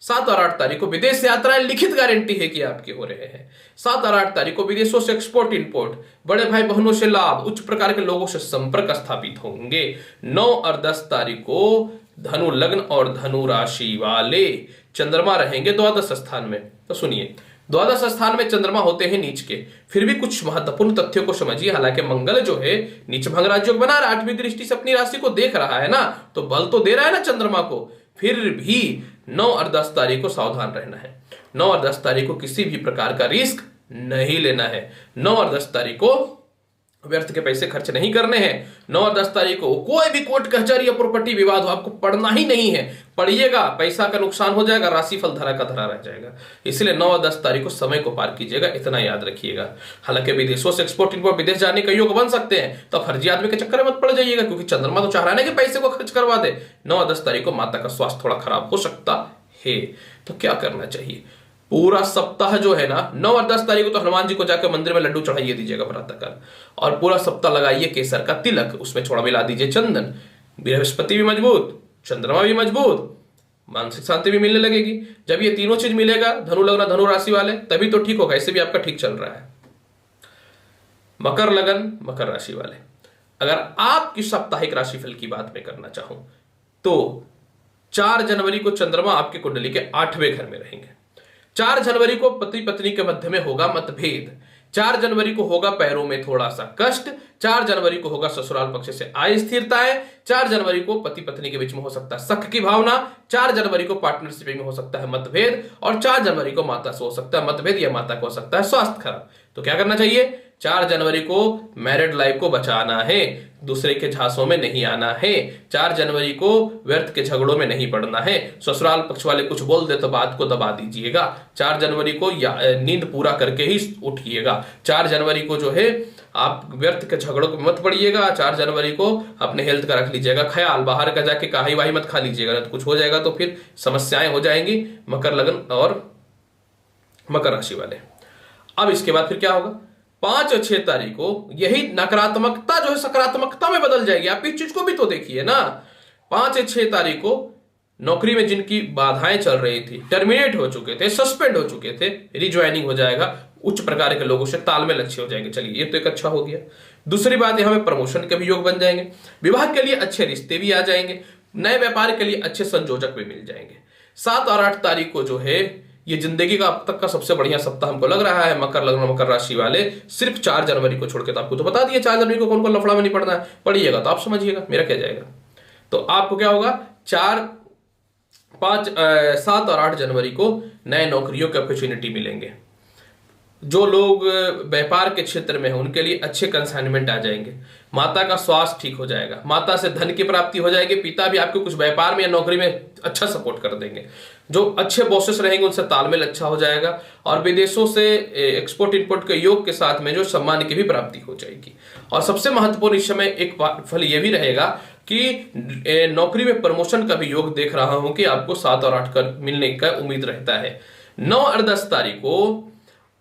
A: 7 और 8 तारीख को विदेश यात्राएं लिखित गारंटी है कि आपके हो रहे हैं। 7 और 8 तारीख को विदेशों से एक्सपोर्ट इंपोर्ट, बड़े भाई बहनों से लाभ, उच्च प्रकार के लोगों से संपर्क स्थापित होंगे। 9 और 10 तारीख को धनु लग्न और धनु राशि वाले चंद्रमा रहेंगे द्वादश स्थान में। तो सुनिए, द्वादश स्थान में चंद्रमा होते हैं नीच के, फिर भी कुछ महत्वपूर्ण तथ्यों को समझिए। हालांकि मंगल जो है नीच भंग राज्यों बना रहा, 8वीं दृष्टि से अपनी राशि को देख रहा है ना, तो बल तो दे रहा है ना चंद्रमा को। फिर भी 9 और 10 तारीख को सावधान रहना है। 9 और 10 तारीख को किसी भी प्रकार का रिस्क नहीं लेना है। 9 और 10 तारीख को व्यर्थ के पैसे खर्च नहीं करने हैं। 9 और 10 तारीख को कोई भी कोर्ट कचहरी या प्रॉपर्टी विवाद हो, आपको पढ़ना ही नहीं है। पढ़िएगा, पैसा का नुकसान हो जाएगा, राशिफल धरा का धरा रह जाएगा। इसलिए 9 और 10 तारीख को समय को पार कीजिएगा, इतना याद रखिएगा। हालांकि विदेशों से एक्सपोर्ट इंपोर्ट विदेश जाने का योग बन सकते हैं, तो फर्जी आदमी के चक्कर में मत पड़ जाइएगा, क्योंकि चंद्रमा तो चाह रहा है ना कि पैसे को खर्च करवा दे। 9 और 10 तारीख को माता का स्वास्थ्य थोड़ा खराब हो सकता है, तो क्या करना चाहिए? पूरा सप्ताह जो है ना, 9 और 10 तारीख को तो हनुमान जी को जाकर मंदिर में लड्डू चढ़ाइए दीजिएगा प्रातःकाल, और पूरा सप्ताह लगाइए केसर का तिलक, उसमें थोड़ा मिला दीजिए चंदन। बृहस्पति भी मजबूत, चंद्रमा भी मजबूत, मानसिक शांति भी मिलने लगेगी। जब ये तीनों चीज मिलेगा, धनु लगना धनु राशि वाले, तभी तो ठीक होगा। ऐसे भी आपका ठीक चल रहा है। मकर लगन मकर राशि वाले, अगर आपकी साप्ताहिक राशिफल की बात मैं करना चाहूं तो 4 जनवरी को चंद्रमा आपके कुंडली के 8वें घर में रहेंगे। 4 जनवरी को पति पत्नी के मध्य में होगा मतभेद। 4 जनवरी को होगा पैरों में थोड़ा सा कष्ट। 4 जनवरी को होगा ससुराल पक्ष से अस्थिरताएं। 4 जनवरी को पति पत्नी के बीच में हो सकता है शक की भावना। 4 जनवरी को पार्टनरशिप में हो सकता है मतभेद, और 4 जनवरी को माता से हो सकता है मतभेद, या माता को हो सकता है स्वास्थ्य खराब। तो क्या करना चाहिए? 4 जनवरी को मैरिड लाइफ को बचाना है, दूसरे के झांसों में नहीं आना है। 4 जनवरी को व्यर्थ के झगड़ों में नहीं पड़ना है। ससुराल पक्ष वाले कुछ बोल दे तो बात को दबा दीजिएगा। 4 जनवरी को नींद पूरा करके ही उठिएगा। 4 जनवरी को जो है आप व्यर्थ के झगड़ों में मत पड़िएगा। 4 जनवरी को अपने हेल्थ का रख लीजिएगा ख्याल, बाहर का जाके काही वाही मत खा लीजिएगा, तो कुछ हो जाएगा तो फिर समस्याएं हो जाएंगी। मकर लगन और मकर राशि वाले, अब इसके बाद फिर क्या होगा? 5 और 6 तारीख को यही नकारात्मकता जो है सकारात्मकता में बदल जाएगी। आप इस चीज को भी तो देखिए ना। 5 और 6 तारीख को नौकरी में जिनकी बाधाएं चल रही थी, टर्मिनेट हो चुके थे, सस्पेंड हो चुके थे, रिज्वाइनिंग हो जाएगा। उच्च प्रकार के लोगों से तालमेल अच्छे हो जाएंगे। चलिए, ये तो एक अच्छा हो गया। दूसरी बात, यहां में प्रमोशन के भी योग बन जाएंगे। विवाह के लिए अच्छे रिश्ते भी आ जाएंगे। नए व्यापार के लिए अच्छे संयोजक भी मिल जाएंगे। 7 और 8 तारीख को जो है ये जिंदगी का अब तक का सबसे बढ़िया सप्ताह हमको लग रहा है। मकर लग्न मकर राशि वाले सिर्फ 4 जनवरी को छोड़ के, तो आपको तो बता दिया 4 जनवरी को कौन कौन लफड़ा में नहीं पड़ना है। पढ़िएगा तो आप समझिएगा मेरा क्या जाएगा। तो आपको क्या होगा? 7 और 8 जनवरी को नए नौकरियों के अपॉर्चुनिटी मिलेंगे। जो लोग व्यापार के क्षेत्र में हैं उनके लिए अच्छे कंसाइनमेंट आ जाएंगे। माता का स्वास्थ्य ठीक हो जाएगा। माता से धन की प्राप्ति हो जाएगी। पिता भी आपको कुछ व्यापार में या नौकरी में अच्छा सपोर्ट कर देंगे। जो अच्छे बॉसेस रहेंगे उनसे तालमेल अच्छा हो जाएगा। और विदेशों से एक्सपोर्ट इंपोर्ट के योग के साथ में जो सम्मान की भी प्राप्ति हो जाएगी। और सबसे महत्वपूर्ण इस समय एक फल यह भी रहेगा कि नौकरी में प्रमोशन का भी योग देख रहा हूं कि आपको 7 और 8 का मिलने का उम्मीद रहता है। 9 और 10 तारीख को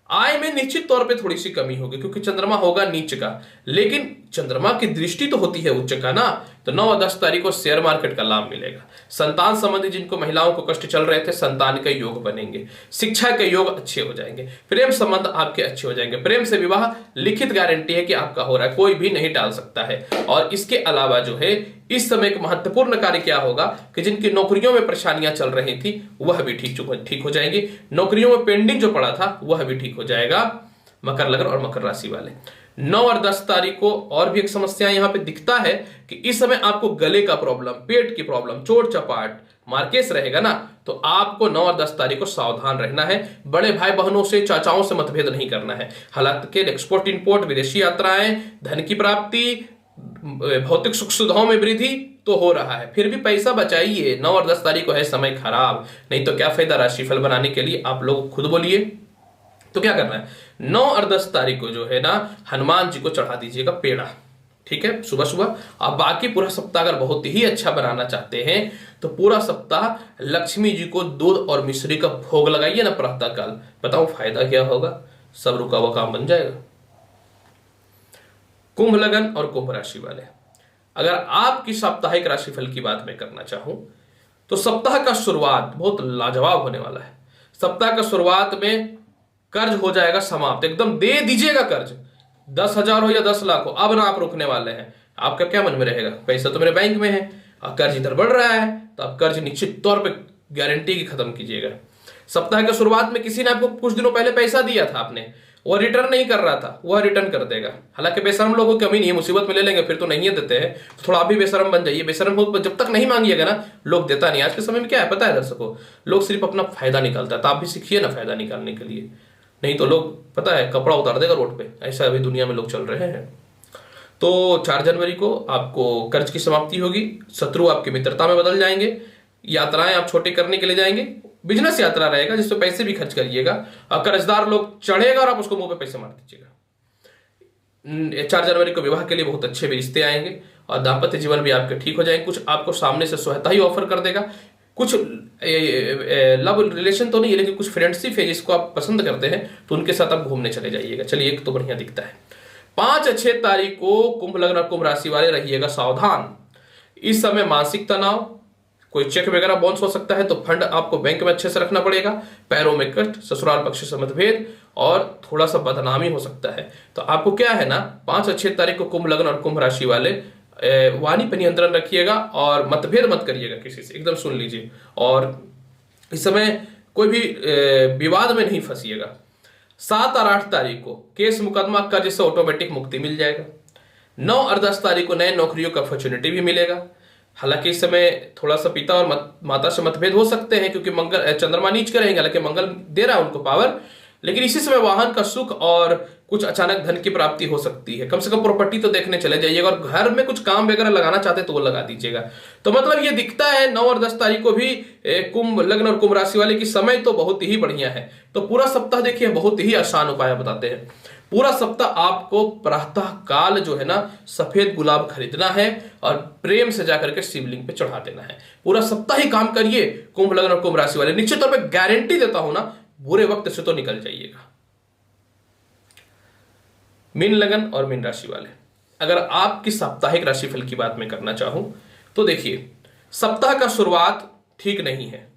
A: आय में निश्चित तौर पे थोड़ी सी कमी होगी, क्योंकि चंद्रमा होगा नीच का, लेकिन चंद्रमा की दृष्टि तो होती है उच्च का ना। तो 9 और 10 तारीख को शेयर मार्केट का लाभ मिलेगा। संतान संबंधी जिनको महिलाओं को कष्ट चल रहे थे, संतान के योग बनेंगे। शिक्षा के योग अच्छे हो जाएंगे। प्रेम संबंध आपके अच्छे हो जाएंगे। प्रेम से विवाह लिखित गारंटी है कि आपका हो रहा है, कोई भी नहीं टाल सकता है। और इसके अलावा जो है इस समय एक महत्वपूर्ण कार्य क्या होगा कि जिनकी नौकरियों में परेशानियां चल रही थी वह भी ठीक हो जाएंगी। नौकरियों में पेंडिंग जो पड़ा था वह भी ठीक हो जाएगा। मकर लग्न और मकर राशि वाले 9 और 10 तारीख को और भी एक समस्या यहां पे दिखता है कि इस समय आपको गले का प्रॉब्लम, पेट की प्रॉब्लम, चोट चपाट, मार्केस रहेगा ना। तो आपको 9 और 10 तारीख को सावधान रहना है। बड़े भाई बहनों से, चाचाओं से मतभेद नहीं करना है। हालांकि एक्सपोर्ट इंपोर्ट, विदेशी यात्राएं, धन की प्राप्ति, भौतिक सुख सुविधाओं में वृद्धि तो हो रहा है, फिर भी पैसा बचाइए। 9 और 10 तारीख को है समय खराब, नहीं तो क्या फायदा राशिफल बनाने के लिए। आप लोग खुद बोलिए। तो क्या करना है? 9 और 10 तारीख को जो है ना हनुमान जी को चढ़ा दीजिएगा पेड़ा, ठीक है, सुबह सुबह। आप बाकी पूरा सप्ताह अगर बहुत ही अच्छा बनाना चाहते हैं तो पूरा सप्ताह लक्ष्मी जी को दूध और मिश्री का भोग लगाइए ना प्रातः काल। बताओ फायदा क्या होगा? सब रुका हुआ काम बन जाएगा। कुंभ लगन और कुंभ राशि वाले, अगर आपकी साप्ताहिक राशिफल की बात मैं करना चाहूं तो सप्ताह का शुरुआत बहुत लाजवाब होने वाला है। सप्ताह का शुरुआत में कर्ज हो जाएगा समाप्त, एकदम दे दीजिएगा कर्ज, 10,000 हो या 10 लाख हो, अब ना आप रुकने वाले हैं। आपका क्या मन में रहेगा? पैसा तो मेरे बैंक में है और कर्ज इधर बढ़ रहा है, तो आप कर्ज निश्चित तौर पे गारंटी की खत्म कीजिएगा। सप्ताह के शुरुआत में किसी ने आपको कुछ दिनों पहले पैसा दिया था, आपने वो रिटर्न नहीं कर रहा था, वह रिटर्न कर देगा। हालांकि बेशरम लोगों की कमी नहीं है, मुसीबत में ले लेंगे फिर तो नहीं देते हैं, तो थोड़ा आप भी बेशरम बन जाइए। बेशरम हो जब तक नहीं मांगिएगा ना, लोग देता नहीं। आज के समय में क्या है पता है दर्शकों, लोग सिर्फ अपना फायदा निकालता है, तो आप भी सीखिए ना फायदा निकालने के लिए। नहीं तो लोग पता है कपड़ा उतार देगा रोड पे, ऐसा अभी दुनिया में लोग चल रहे हैं। तो 4 जनवरी को आपको कर्ज की समाप्ति होगी, शत्रु आपकी मित्रता में बदल जाएंगे, यात्राएं आप छोटे करने के लिए जाएंगे, बिजनेस यात्रा रहेगा जिसपे पैसे भी खर्च करिएगा, और कर्जदार लोग चढ़ेगा और आप उसको मुंह पे पैसे मार दीजिएगा। 4 जनवरी को विवाह के लिए बहुत अच्छे भी रिश्ते आएंगे और दाम्पत्य जीवन भी आपके ठीक हो जाएंगे। कुछ आपको सामने से सहता ही ऑफर कर देगा, कुछ लव रिलेशन तो नहीं है लेकिन कुछ फ्रेंडशिप है जिसको आप पसंद करते हैं तो उनके साथ आप घूमने चले जाइएगा। चलिए एक तो बढ़िया दिखता है। 5 और 6 तारीख को कुंभ लग्न और कुंभ राशि वाले रहिएगा सावधान। इस समय मानसिक तनाव, कोई चेक वगैरह बाउंस हो सकता है तो फंड आपको बैंक में अच्छे से रखना पड़ेगा। पैरों में कष्ट, ससुराल पक्ष से मतभेद और थोड़ा सा बदनामी हो सकता है। तो आपको क्या है ना, 5 और 6 तारीख को कुंभ लग्न और कुंभ राशि वाले वाणी पर नियंत्रण रखिएगा और मतभेद मत करिएगा किसी से, एकदम सुन लीजिए। और इस समय कोई भी विवाद में नहीं फंसिएगा। 7 और 8 तारीख को केस मुकदमा कर्ज से ऑटोमेटिक मुक्ति मिल जाएगा। 9 और 10 तारीख को नए नौकरियों का अपॉर्चुनिटी भी मिलेगा। हालांकि इस समय थोड़ा सा पिता और माता से मतभेद हो सकते हैं क्योंकि मंगल चंद्रमा नीच के रहेंगे, हालांकि मंगल दे रहा है उनको पावर। लेकिन इसी समय वाहन का सुख और कुछ अचानक धन की प्राप्ति हो सकती है। कम से कम प्रॉपर्टी तो देखने चले जाइएगा, और घर में कुछ काम वगैरह लगाना चाहते तो वो लगा दीजिएगा। तो मतलब ये दिखता है 9 और 10 तारीख को भी कुंभ लग्न और कुंभ राशि वाले की समय तो बहुत ही बढ़िया है। तो पूरा सप्ताह देखिए बहुत ही आसान उपाय बताते हैं। पूरा सप्ताह आपको प्रातः काल जो है ना सफेद गुलाब खरीदना है और प्रेम से जाकर के शिवलिंग पे चढ़ा देना है। पूरा सप्ताह ही काम करिए कुंभ लग्न और कुंभ राशि वाले, निश्चित तौर पे गारंटी देता हूं ना बुरे वक्त से तो निकल जाइएगा। मीन लग्न और मीन राशि वाले, अगर आपकी साप्ताहिक राशिफल की बात मैं करना चाहूं तो देखिए सप्ताह का शुरुआत ठीक नहीं है।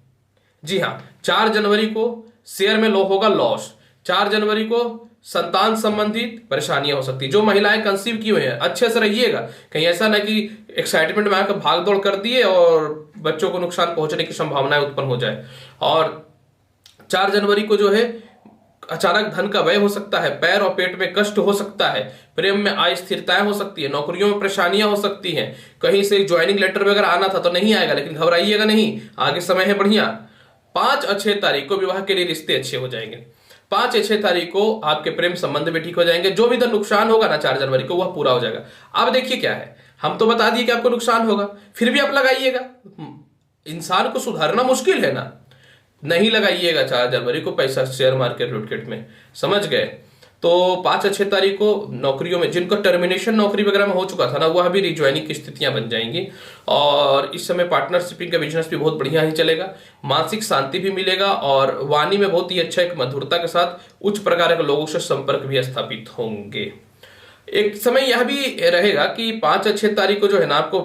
A: जी हां, 4 जनवरी को शेयर में लो होगा लॉस। 4 जनवरी को संतान संबंधित परेशानियां हो सकती है। जो महिलाएं कंसीव की हुई हैं अच्छे से रहिएगा, कहीं ऐसा ना कि एक्साइटमेंट में आकर भाग दौड़ कर दिए और बच्चों को नुकसान पहुंचने की संभावनाएं उत्पन्न हो जाए। और 4 जनवरी को जो है अचानक धन का व्यय हो सकता है, पैर और पेट में कष्ट हो सकता है, प्रेम में अस्थिरताएं हो सकती है, नौकरियों में परेशानियां हो सकती हैं, कहीं से ज्वाइनिंग लेटर वगैरह आना था तो नहीं आएगा, लेकिन घबराइएगा नहीं, आगे समय है बढ़िया। 5 और 6 तारीख को विवाह के लिए रिश्ते अच्छे हो जाएंगे। 5 या 6 तारीख को आपके प्रेम संबंध भी ठीक हो जाएंगे। जो भी नुकसान होगा ना 4 जनवरी को वह पूरा हो जाएगा। अब देखिए क्या है, हम तो बता दिए कि आपको नुकसान होगा, फिर भी आप लगाइएगा। इंसान को सुधारना मुश्किल है ना, नहीं लगाइएगा 4 जनवरी को पैसा शेयर मार्केट विकेट में, समझ गए। तो 5 और 6 तारीख को नौकरियों में जिनको टर्मिनेशन नौकरी वगैरह में हो चुका था ना वह भी रिज्वाइनिंग की स्थितियां बन जाएंगी। और इस समय पार्टनरशिपिंग का बिजनेस भी बहुत बढ़िया ही चलेगा, मानसिक शांति भी मिलेगा और वाणी में बहुत ही अच्छा एक मधुरता के साथ उच्च प्रकार के लोगों से संपर्क भी स्थापित होंगे। एक समय यह भी रहेगा कि 5 और 6 तारीख को जो है ना आपको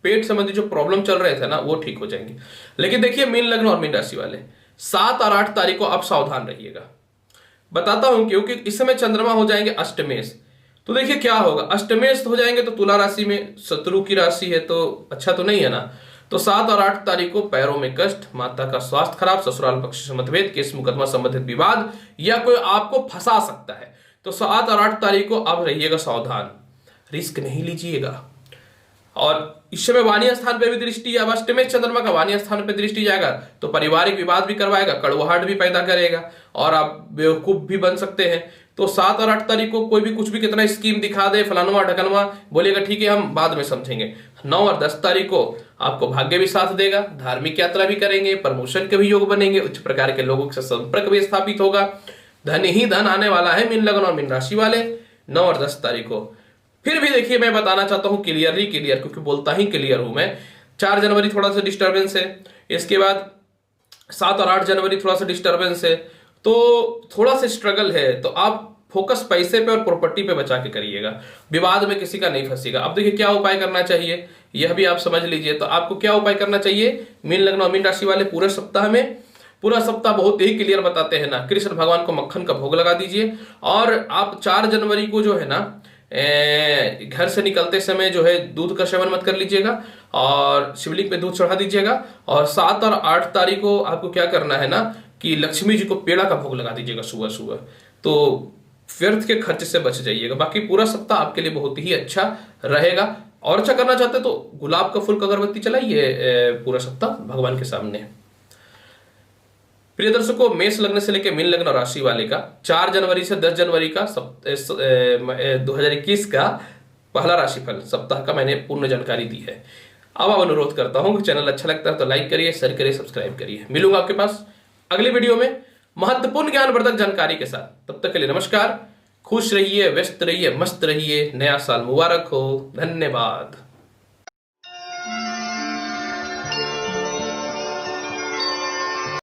A: पेट संबंधी जो प्रॉब्लम चल रहे थे ना वो ठीक हो जाएंगे। लेकिन देखिए मीन लग्न और मीन राशि वाले 7 और 8 तारीख को आप सावधान रहिएगा। बताता हूं क्योंकि इस समय चंद्रमा हो जाएंगे अष्टमेश। तो देखिए क्या होगा, अष्टमेश हो जाएंगे तो तुला राशि में शत्रु की राशि है तो अच्छा तो नहीं है ना। तो 7 और 8 तारीख को पैरों में कष्ट, माता का स्वास्थ्य खराब, ससुराल पक्ष से मतभेद, केस मुकदमा संबंधित विवाद या कोई आपको फंसा सकता है। तो 7 और 8 तारीख को आप रहिएगा सावधान, रिस्क नहीं लीजिएगा। और इस समय वाणी स्थान पे भी दृष्टि, अब अष्टमेश चंद्रमा का वाणी स्थान पे दृष्टि जाएगा तो पारिवारिक विवाद भी करवाएगा, कड़वाहट भी पैदा करेगा और आप बेवकूफ भी बन सकते हैं। तो 7 और 8 तारीख को कोई भी कुछ भी कितना स्कीम दिखा दे, फलानवा ढकनवा, बोलेगा ठीक है हम बाद में समझेंगे। 9 और 10 तारीख को आपको भाग्य भी साथ देगा, धार्मिक यात्रा भी करेंगे, प्रमोशन के भी योग बनेंगे, उच्च प्रकार के लोगों से संपर्क भी स्थापित होगा, धन ही धन आने वाला है मीन लग्न और मीन राशि वाले 9 और 10 तारीख को। फिर भी देखिए मैं बताना चाहता हूं क्लियर क्योंकि बोलता ही क्लियर हूं मैं। 4 जनवरी थोड़ा सा डिस्टर्बेंस है, इसके बाद 7 और 8 जनवरी थोड़ा सा डिस्टर्बेंस है, तो थोड़ा सा स्ट्रगल है। तो आप फोकस पैसे पे और प्रॉपर्टी पे बचा के करिएगा, विवाद में किसी का नहीं फंसेगा। अब देखिए क्या उपाय करना चाहिए यह भी आप समझ लीजिए। तो आपको क्या उपाय करना चाहिए मीन लग्न और मीन राशि वाले पूरे सप्ताह में, पूरा सप्ताह बहुत ही क्लियर बताते हैं ना, कृष्ण भगवान को मक्खन का भोग लगा दीजिए। और आप 4 जनवरी को जो है ना घर से निकलते समय जो है दूध का सेवन मत कर लीजिएगा और शिवलिंग पे दूध चढ़ा दीजिएगा। और 7 और 8 तारीख को आपको क्या करना है ना कि लक्ष्मी जी को पेड़ा का भोग लगा दीजिएगा सुबह सुबह, तो व्यर्थ के खर्च से बच जाइएगा। बाकी पूरा सप्ताह आपके लिए बहुत ही अच्छा रहेगा। और अच्छा करना चाहते तो गुलाब का फूल का अगरबत्ती चलाइए पूरा सप्ताह भगवान के सामने। प्रिय दर्शकों, मेष लग्न से लेकर मीन लग्न और राशि वाले का 4 जनवरी से 10 जनवरी का 2021 का पहला राशिफल सप्ताह का मैंने पूर्ण जानकारी दी है। अब अनुरोध करता हूं कि चैनल अच्छा लगता है तो लाइक करिए, शेयर करिए, सब्सक्राइब करिए। मिलूंगा आपके पास अगली वीडियो में महत्वपूर्ण ज्ञानवर्धक जानकारी के साथ। तब तक के लिए नमस्कार, खुश रहिए, व्यस्त रहिए, मस्त रहिए, नया साल मुबारक हो। धन्यवाद।